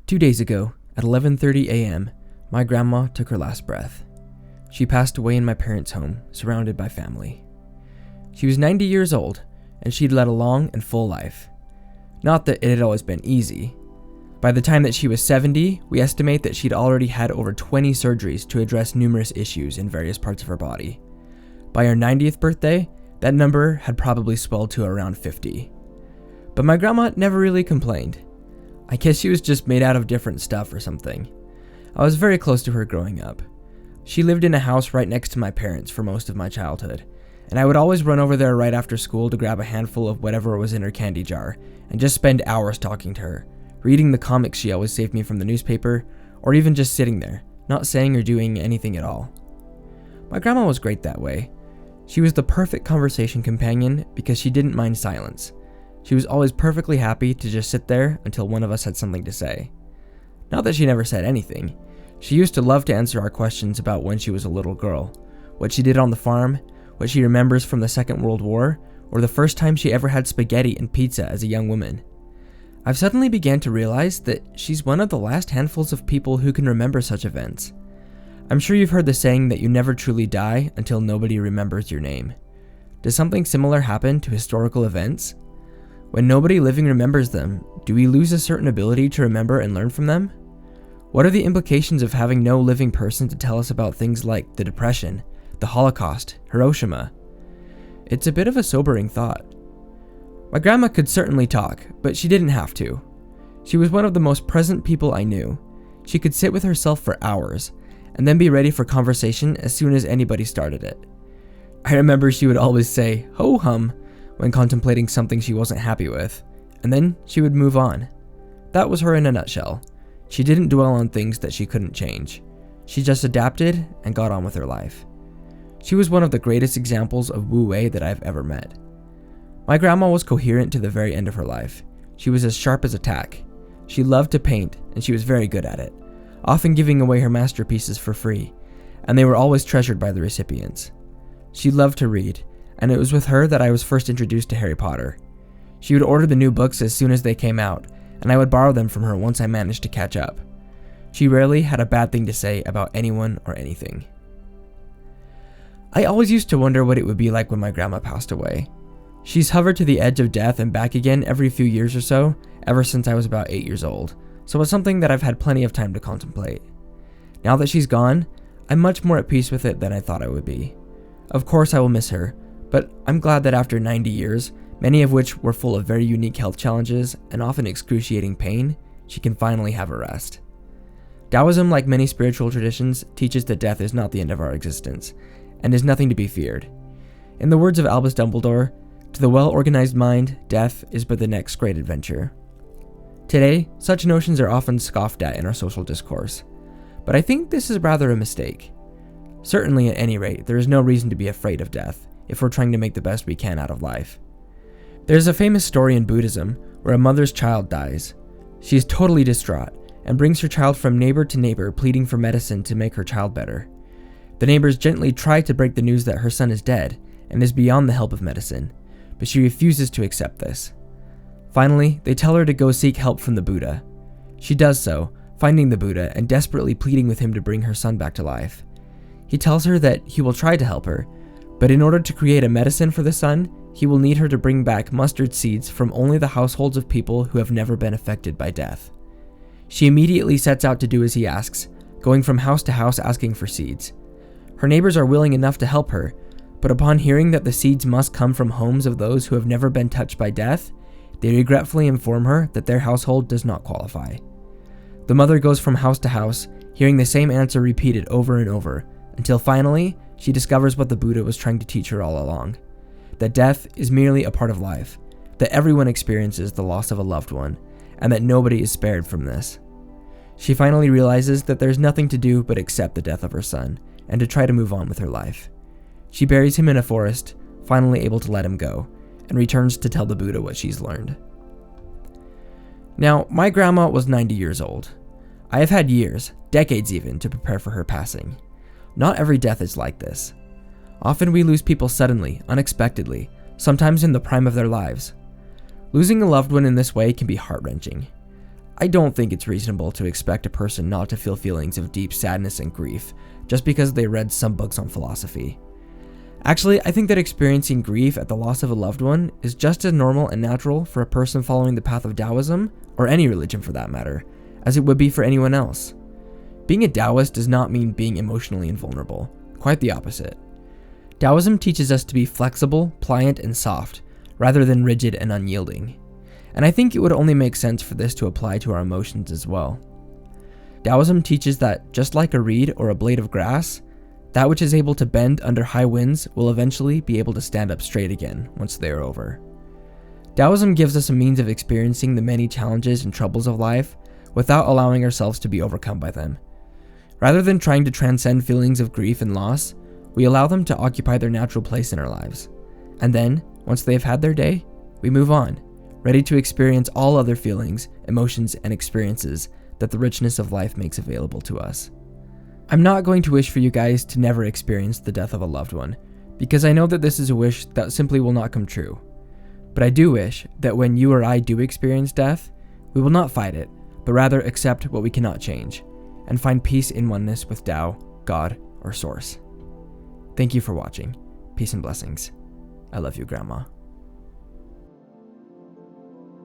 2 days ago, at 11:30 a.m., my grandma took her last breath. She passed away in my parents' home, surrounded by family. She was 90 years old, and she'd led a long and full life. Not that it had always been easy. By the time that she was 70, we estimate that she'd already had over 20 surgeries to address numerous issues in various parts of her body. By her 90th birthday, that number had probably swelled to around 50. But my grandma never really complained. I guess she was just made out of different stuff or something. I was very close to her growing up. She lived in a house right next to my parents for most of my childhood, and I would always run over there right after school to grab a handful of whatever was in her candy jar and just spend hours talking to her, reading the comics she always saved me from the newspaper, or even just sitting there, not saying or doing anything at all. My grandma was great that way. She was the perfect conversation companion because she didn't mind silence. She was always perfectly happy to just sit there until one of us had something to say. Not that she never said anything. She used to love to answer our questions about when she was a little girl, what she did on the farm, what she remembers from the Second World War, or the first time she ever had spaghetti and pizza as a young woman. I've suddenly began to realize that she's one of the last handfuls of people who can remember such events. I'm sure you've heard the saying that you never truly die until nobody remembers your name. Does something similar happen to historical events? When nobody living remembers them, do we lose a certain ability to remember and learn from them? What are the implications of having no living person to tell us about things like the Depression, the Holocaust, Hiroshima? It's a bit of a sobering thought. My grandma could certainly talk, but she didn't have to. She was one of the most present people I knew. She could sit with herself for hours, and then be ready for conversation as soon as anybody started it. I remember she would always say, "Ho-hum," when contemplating something she wasn't happy with, and then she would move on. That was her in a nutshell. She didn't dwell on things that she couldn't change. She just adapted and got on with her life. She was one of the greatest examples of wu-wei that I've ever met. My grandma was coherent to the very end of her life. She was as sharp as a tack. She loved to paint, and she was very good at it, often giving away her masterpieces for free, and they were always treasured by the recipients. She loved to read, and it was with her that I was first introduced to Harry Potter. She would order the new books as soon as they came out, and I would borrow them from her once I managed to catch up. She rarely had a bad thing to say about anyone or anything. I always used to wonder what it would be like when my grandma passed away. She's hovered to the edge of death and back again every few years or so, ever since I was about 8 years old, so it's something that I've had plenty of time to contemplate. Now that she's gone, I'm much more at peace with it than I thought I would be. Of course I will miss her, but I'm glad that after 90 years, many of which were full of very unique health challenges and often excruciating pain, she can finally have a rest. Taoism, like many spiritual traditions, teaches that death is not the end of our existence, and is nothing to be feared. In the words of Albus Dumbledore, to the well-organized mind, death is but the next great adventure. Today, such notions are often scoffed at in our social discourse, but I think this is rather a mistake. Certainly, at any rate, there is no reason to be afraid of death if we're trying to make the best we can out of life. There's a famous story in Buddhism where a mother's child dies. She is totally distraught and brings her child from neighbor to neighbor pleading for medicine to make her child better. The neighbors gently try to break the news that her son is dead and is beyond the help of medicine, but she refuses to accept this. Finally, they tell her to go seek help from the Buddha. She does so, finding the Buddha and desperately pleading with him to bring her son back to life. He tells her that he will try to help her, but in order to create a medicine for the son, he will need her to bring back mustard seeds from only the households of people who have never been affected by death. She immediately sets out to do as he asks, going from house to house asking for seeds. Her neighbors are willing enough to help her, but upon hearing that the seeds must come from homes of those who have never been touched by death, they regretfully inform her that their household does not qualify. The mother goes from house to house, hearing the same answer repeated over and over, until finally, she discovers what the Buddha was trying to teach her all along. That death is merely a part of life, that everyone experiences the loss of a loved one, and that nobody is spared from this. She finally realizes that there's nothing to do but accept the death of her son, and to try to move on with her life. She buries him in a forest, finally able to let him go, and returns to tell the Buddha what she's learned. Now, my grandma was 90 years old. I have had years, decades even, to prepare for her passing. Not every death is like this. Often we lose people suddenly, unexpectedly, sometimes in the prime of their lives. Losing a loved one in this way can be heart-wrenching. I don't think it's reasonable to expect a person not to feel feelings of deep sadness and grief just because they read some books on philosophy. Actually, I think that experiencing grief at the loss of a loved one is just as normal and natural for a person following the path of Taoism, or any religion for that matter, as it would be for anyone else. Being a Taoist does not mean being emotionally invulnerable, quite the opposite. Taoism teaches us to be flexible, pliant, and soft, rather than rigid and unyielding. And I think it would only make sense for this to apply to our emotions as well. Taoism teaches that just like a reed or a blade of grass, that which is able to bend under high winds will eventually be able to stand up straight again once they are over. Taoism gives us a means of experiencing the many challenges and troubles of life without allowing ourselves to be overcome by them. Rather than trying to transcend feelings of grief and loss, we allow them to occupy their natural place in our lives. And then, once they have had their day, we move on, ready to experience all other feelings, emotions, and experiences that the richness of life makes available to us. I'm not going to wish for you guys to never experience the death of a loved one, because I know that this is a wish that simply will not come true. But I do wish that when you or I do experience death, we will not fight it, but rather accept what we cannot change, and find peace in oneness with Tao, God, or Source. Thank you for watching. Peace and blessings. I love you, Grandma.